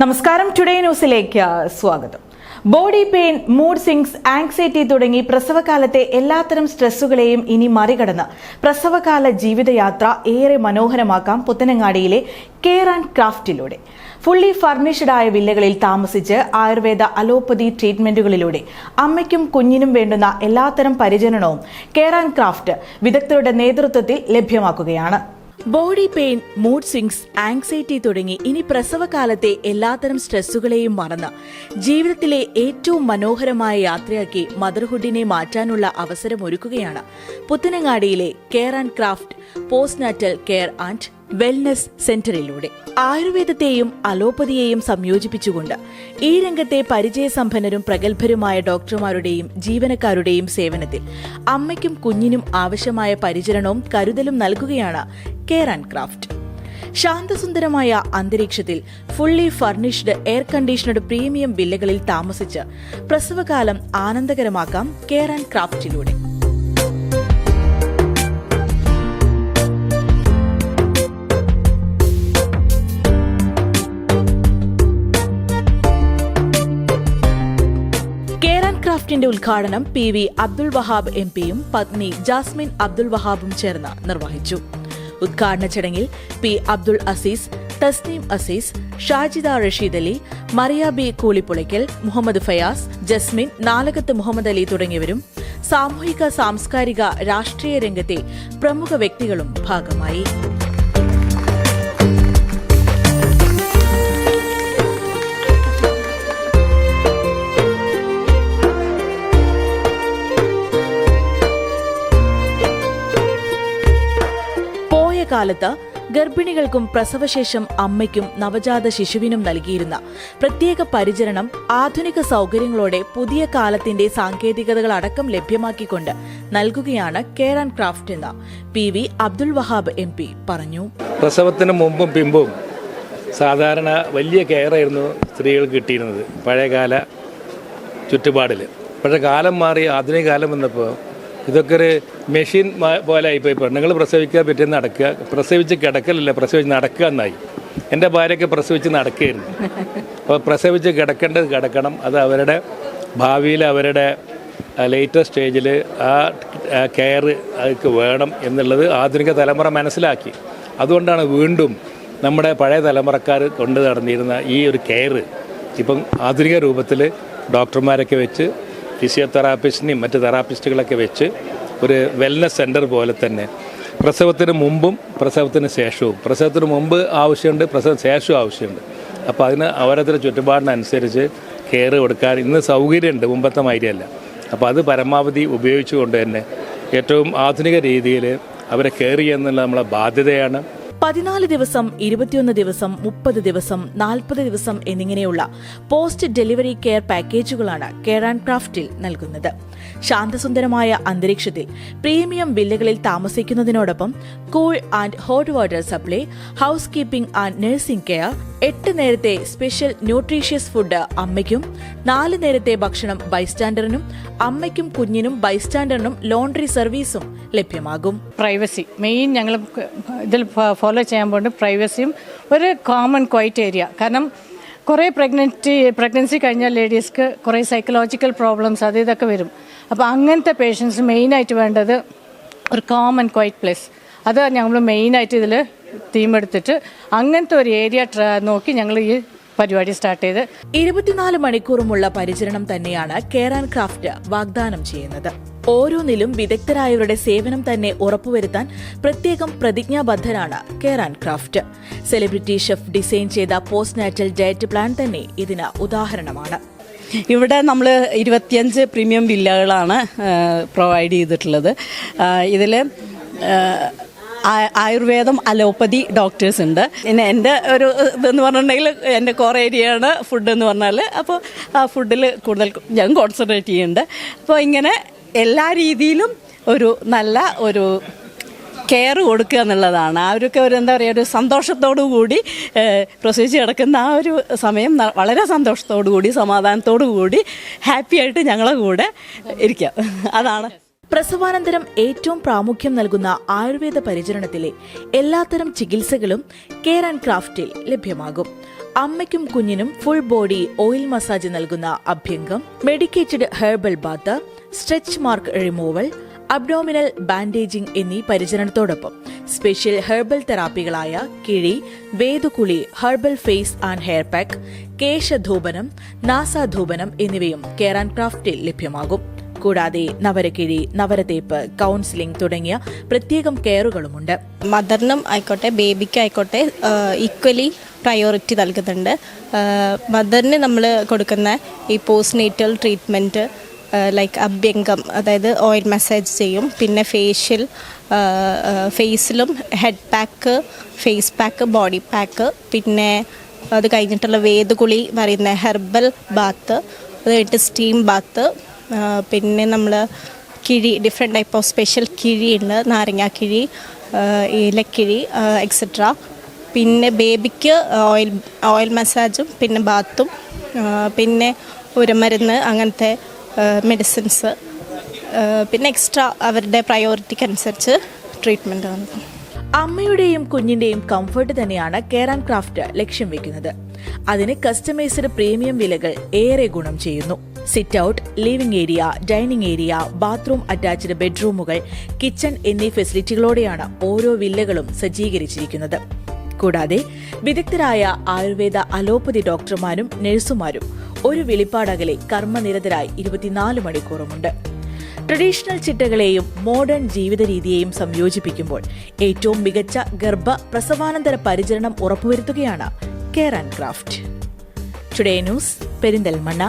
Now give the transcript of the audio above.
നമസ്കാരം, ടുഡേ ന്യൂസിലേക്ക് സ്വാഗതം. ബോഡി പെയിൻ, മൂഡ് സ്വിംഗ്സ്, ആങ്സൈറ്റി തുടങ്ങി പ്രസവകാലത്തെ എല്ലാത്തരം സ്ട്രെസ്സുകളെയും ഇനി മറികടന്ന് പ്രസവകാല ജീവിതയാത്ര ഏറെ മനോഹരമാക്കാം പുത്തനങ്ങാടിയിലെ കെയർ ആൻഡ് ക്രാഫ്റ്റിലൂടെ. ഫുള്ളി ഫർണിഷ്ഡ് ആയ വില്ലകളിൽ താമസിച്ച് ആയുർവേദ അലോപ്പതി ട്രീറ്റ്മെന്റുകളിലൂടെ അമ്മയ്ക്കും കുഞ്ഞിനും വേണ്ടുന്ന എല്ലാത്തരം പരിചരണവും കെയർ ആൻഡ് ക്രാഫ്റ്റ് വിദഗ്ധരുടെ നേതൃത്വത്തിൽ ലഭ്യമാക്കുകയാണ്. ബോഡി പെയിൻ, മൂഡ് സ്വിംഗ്സ്, ആങ്സൈറ്റി തുടങ്ങി ഇനി പ്രസവകാലത്തെ എല്ലാത്തരം സ്ട്രെസ്സുകളെയും മറന്ന് ജീവിതത്തിലെ ഏറ്റവും മനോഹരമായ യാത്രയാക്കി മദർഹുഡിനെ മാറ്റാനുള്ള അവസരമൊരുക്കുകയാണ് പുത്തനങ്ങാടിയിലെ care and craft postnatal care and wellness സെന്ററിലൂടെ. ആയുർവേദത്തെയും അലോപ്പതിയെയും സംയോജിപ്പിച്ചുകൊണ്ട് ഈ രംഗത്തെ പരിചയസമ്പന്നരും പ്രഗത്ഭരുമായ ഡോക്ടർമാരുടെയും ജീവനക്കാരുടെയും സേവനത്തിൽ അമ്മയ്ക്കും കുഞ്ഞിനും ആവശ്യമായ പരിചരണവും കരുതലും നൽകുകയാണ് കെയർ ആൻഡ് ക്രാഫ്റ്റ്. ശാന്തസുന്ദരമായ അന്തരീക്ഷത്തിൽ fully furnished air conditioned premium വില്ലകളിൽ താമസിച്ച് പ്രസവകാലം ആനന്ദകരമാക്കാം കെയർ ആൻഡ് ക്രാഫ്റ്റിലൂടെ. ക്രാഫ്റ്റിന്റെ ഉദ്ഘാടനം PV അബ്ദുൾ വഹാബ് MP-യും പത്നി ജാസ്മിൻ അബ്ദുൾ വഹാബും ചേർന്ന് നിർവഹിച്ചു. ഉദ്ഘാടന ചടങ്ങിൽ P. അബ്ദുൾ അസീസ്, തസ്നീം അസീസ്, ഷാജിദ റഷീദ് അലി, മറിയ B. കൂളിപ്പുളയ്ക്കൽ, മുഹമ്മദ് ഫയാസ്, ജസ്മിൻ, നാലകത്ത് മുഹമ്മദ് അലി തുടങ്ങിയവരും സാമൂഹിക സാംസ്കാരിക രാഷ്ട്രീയ രംഗത്തെ പ്രമുഖ വ്യക്തികളും ഭാഗമായി. കാലത്ത് ഗർഭിണികൾക്കും പ്രസവശേഷം അമ്മയ്ക്കും നവജാത ശിശുവിനും നൽകിയിരുന്ന പ്രത്യേക പരിചരണം ആധുനിക സൗകര്യങ്ങളോടെ പുതിയ കാലത്തിന്റെ സാങ്കേതികതകളടക്കം ലഭ്യമാക്കിക്കൊണ്ട് നൽകുകയാണ് കെയർ ആൻഡ് ക്രാഫ്റ്റ് എന്ന് PV അബ്ദുൾ വഹാബ് MP പറഞ്ഞു. പ്രസവത്തിന് മുമ്പും പിമ്പും സാധാരണ വലിയ കെയറായിരുന്നു സ്ത്രീകൾക്ക് കിട്ടിയിരുന്നത് പഴയകാല ചുറ്റുപാടിൽ. പക്ഷേ കാലം മാറി ആധുനിക കാലം വന്നപ്പോൾ ഇതൊക്കെ ഒരു മെഷീൻ പോലെ ആയിപ്പോയി. പെണ്ണുങ്ങൾ പ്രസവിക്കുക, പിറ്റേന്ന് നടക്കുക, പ്രസവിച്ച് കിടക്കലല്ല, പ്രസവിച്ച് നടക്കുക എന്നായി. എൻ്റെ ഭാര്യയൊക്കെ പ്രസവിച്ച് നടക്കുകയായിരുന്നു. അപ്പോൾ പ്രസവിച്ച് കിടക്കേണ്ടത് കിടക്കണം, അത് അവരുടെ ഭാവിയിൽ അവരുടെ ലേറ്റസ്റ്റ് സ്റ്റേജിൽ ആ കെയർ അതൊക്കെ വേണം എന്നുള്ളത് ആധുനിക തലമുറ മനസ്സിലാക്കി. അതുകൊണ്ടാണ് വീണ്ടും നമ്മുടെ പഴയ തലമുറക്കാർ കൊണ്ടു നടന്നിരുന്ന ഈ ഒരു കെയർ ഇപ്പം ആധുനിക രൂപത്തിൽ ഡോക്ടർമാരൊക്കെ വെച്ച് ഫിസിയോതെറാപ്പിസ്റ്റിനെയും മറ്റ് തെറാപ്പിസ്റ്റുകളൊക്കെ വെച്ച് ഒരു വെൽനസ് സെൻറ്റർ പോലെ തന്നെ പ്രസവത്തിന് മുമ്പും പ്രസവത്തിന് ശേഷവും, പ്രസവത്തിന് മുമ്പ് ആവശ്യമുണ്ട്, പ്രസവത്തിന് ശേഷവും ആവശ്യമുണ്ട്. അപ്പോൾ അതിന് അവരതിൻ്റെ ചുറ്റുപാടിനനുസരിച്ച് കെയർ കൊടുക്കാൻ ഇന്ന് സൗകര്യമുണ്ട്, മുമ്പത്തെ മാതിരിയല്ല. അപ്പോൾ അത് പരമാവധി ഉപയോഗിച്ചുകൊണ്ട് തന്നെ ഏറ്റവും ആധുനിക രീതിയിൽ അവരെ കെയർ ചെയ്യുന്നുള്ള നമ്മളെ ബാധ്യതയാണ്. 14 ദിവസം, 21 ദിവസം, 30 ദിവസം, 40 ദിവസം എന്നിങ്ങനെയുള്ള പോസ്റ്റ് ഡെലിവറി കെയർ പാക്കേജുകളാണ് കെയർ ആൻഡ് ക്രാഫ്റ്റിൽ നൽകുന്നത്. ശാന്തസുന്ദരമായ അന്തരീക്ഷത്തിൽ പ്രീമിയം വില്ലകളിൽ താമസിക്കുന്നതിനോടൊപ്പം cool and hot water supply, housekeeping and nursing care, 8 നേരത്തെ സ്പെഷ്യൽ ന്യൂട്രീഷ്യസ് ഫുഡ് അമ്മയ്ക്കും, 4 നേരത്തെ ഭക്ഷണം ബൈസ്റ്റാൻഡറിനും, അമ്മയ്ക്കും കുഞ്ഞിനും ബൈസ്റ്റാൻഡറിനും ലോണ്ടറി സർവീസും ലഭ്യമാകും. പ്രൈവസി മെയിൻ ഞങ്ങൾ ഇതിൽ ഫോളോ ചെയ്യാൻ പോകുന്നത് പ്രൈവസിയും ഒരു കോമൺ ക്വൈറ്റ് ഏരിയ. കാരണം കുറേ പ്രഗ്നൻസി കഴിഞ്ഞ ലേഡീസ്ക്ക് കുറേ സൈക്കോളജിക്കൽ പ്രോബ്ലംസ് അത് ഇതൊക്കെ വരും. അപ്പോൾ അങ്ങനത്തെ പേഷ്യൻസ് മെയിനായിട്ട് വേണ്ടത് ഒരു കോമൺ ക്വൈറ്റ് പ്ലേസ്. അത് ഞങ്ങൾ മെയിനായിട്ട് ഇതിൽ തീം എടുത്തിട്ട് അങ്ങനത്തെ ഒരു ഏരിയ നോക്കി ഞങ്ങൾ ഈ പരിപാടി സ്റ്റാർട്ട് ചെയ്ത് 24 മണിക്കൂറുമുള്ള പരിചരണം തന്നെയാണ് കെയർ ആൻഡ് ക്രാഫ്റ്റ് വാഗ്ദാനം ചെയ്യുന്നത്. ഓരോന്നിലും വിദഗ്ധരായവരുടെ സേവനം തന്നെ ഉറപ്പുവരുത്താൻ പ്രത്യേകം പ്രതിജ്ഞാബദ്ധരാണ് care and craft. Celebrity chef design ചെയ്ത പോസ്റ്റ്നാറ്റൽ ഡയറ്റ് പ്ലാൻ തന്നെ ഇതിന് ഉദാഹരണമാണ്. ഇവിടെ നമ്മൾ 25 പ്രീമിയം വില്ലകളാണ് പ്രൊവൈഡ് ചെയ്തിട്ടുള്ളത്. ഇതിൽ ആയുർവേദം, അലോപ്പതി ഡോക്ടേഴ്സ് ഉണ്ട്. പിന്നെ എൻ്റെ ഒരു ഇതെന്ന് പറഞ്ഞിട്ടുണ്ടെങ്കിൽ എൻ്റെ കോർ ഏരിയയാണ് ഫുഡ് എന്ന് പറഞ്ഞാൽ. അപ്പോൾ ആ ഫുഡിൽ കൂടുതൽ ഞാൻ കോൺസെൻട്രേറ്റ് ചെയ്യുന്നുണ്ട്. അപ്പോൾ ഇങ്ങനെ എല്ലാ രീതിയിലും ഒരു നല്ല ഒരു കെയർ കൊടുക്കുക എന്നുള്ളതാണ്. അവരൊക്കെ ഒരു എന്താ പറയുക, ഒരു സന്തോഷത്തോടു കൂടി പ്രസവിച്ച് കിടക്കുന്ന ആ ഒരു സമയം വളരെ സന്തോഷത്തോടു കൂടി സമാധാനത്തോടു കൂടി ഹാപ്പി ആയിട്ട് ഞങ്ങളെ കൂടെ ഇരിക്കുക. അതാണ് പ്രസവാനന്തരം ഏറ്റവും പ്രാമുഖ്യം നൽകുന്ന ആയുർവേദ പരിചരണത്തിലെ എല്ലാത്തരം ചികിത്സകളും കെയർ ആൻഡ് ക്രാഫ്റ്റിൽ ലഭ്യമാകും. അമ്മയ്ക്കും കുഞ്ഞിനും ഫുൾ ബോഡി ഓയിൽ മസാജ് നൽകുന്ന അഭ്യംഗം, medicated herbal bath, stretch mark removal, abdominal bandaging എന്നീ പരിചരണത്തോടൊപ്പം സ്പെഷ്യൽ ഹെർബൽ തെറാപ്പികളായ കിഴി, വേദുകുളി, herbal face and hair pack, കേശധൂപനം, നാസാധൂപനം എന്നിവയും കെയർ ആൻഡ് ക്രാഫ്റ്റിൽ ലഭ്യമാകും. കൂടാതെ നവരക്കിഴി, നവരതേപ്പ്, കൗൺസിലിംഗ് തുടങ്ങിയ പ്രത്യേകം കെയറുകളുമുണ്ട്. മദറിനും ആയിക്കോട്ടെ ബേബിക്കും ആയിക്കോട്ടെ ഈക്വലി പ്രയോറിറ്റി നൽകുന്നുണ്ട്. മദറിന് നമ്മൾ കൊടുക്കുന്ന ഈ പോസ്റ്റ് നേറ്റൽ ട്രീറ്റ്മെൻറ്റ് ലൈക്ക് അഭ്യംഗം, അതായത് ഓയിൽ മസാജ് ചെയ്യും, പിന്നെ ഫേസിലും head pack, face pack, body pack, പിന്നെ അത് കഴിഞ്ഞിട്ടുള്ള വേദുകുളി പറയുന്ന ഹെർബൽ ബാത്ത്, അത് കഴിഞ്ഞിട്ട് സ്റ്റീം ബാത്ത്, പിന്നെ നമ്മൾ കിഴി, ഡിഫറെൻറ്റ് ടൈപ്പ് ഓഫ് സ്പെഷ്യൽ കിഴിയുണ്ട്, നാരങ്ങാക്കിഴി, ഏലക്കിഴി എക്സെട്ര. പിന്നെ ബേബിക്ക് ഓയിൽ മസാജും പിന്നെ ബാത്തും, പിന്നെ ഉരമരുന്ന്, അങ്ങനത്തെ മെഡിസിൻസ്, പിന്നെ എക്സ്ട്രാ അവരുടെ പ്രയോറിറ്റിക്ക് അനുസരിച്ച് ട്രീറ്റ്മെൻറ്റ് ആണ്. അമ്മയുടെയും കുഞ്ഞിന്റെയും കംഫർട്ട് തന്നെയാണ് കെയർ ആൻഡ് ക്രാഫ്റ്റ് ലക്ഷ്യം വെക്കുന്നത്. അതിന് കസ്റ്റമൈസ്ഡ് പ്രീമിയം വിലകൾ ഏറെ ഗുണം ചെയ്യുന്നു. Sit out, living area, dining area, bathroom attached ബെഡ്റൂമുകൾ, കിച്ചൺ എന്നീ ഫെസിലിറ്റികളോടെയാണ് ഓരോ വില്ലകളും സജ്ജീകരിച്ചിരിക്കുന്നത്. കൂടാതെ വിദഗ്ധരായ ആയുർവേദ അലോപ്പതി ഡോക്ടർമാരും നഴ്സുമാരും ഒരു വിളിപ്പാടകലെ കർമ്മനിരതരായി 24 മണിക്കൂറുമുണ്ട്. ട്രഡീഷണൽ ചിട്ടകളെയും മോഡേൺ ജീവിത രീതിയെയും സംയോജിപ്പിക്കുമ്പോൾ ഏറ്റവും മികച്ച പ്രസവാനന്തര പരിചരണം ഉറപ്പുവരുത്തുകയാണ് care and craft. Today news, Perinthalmanna.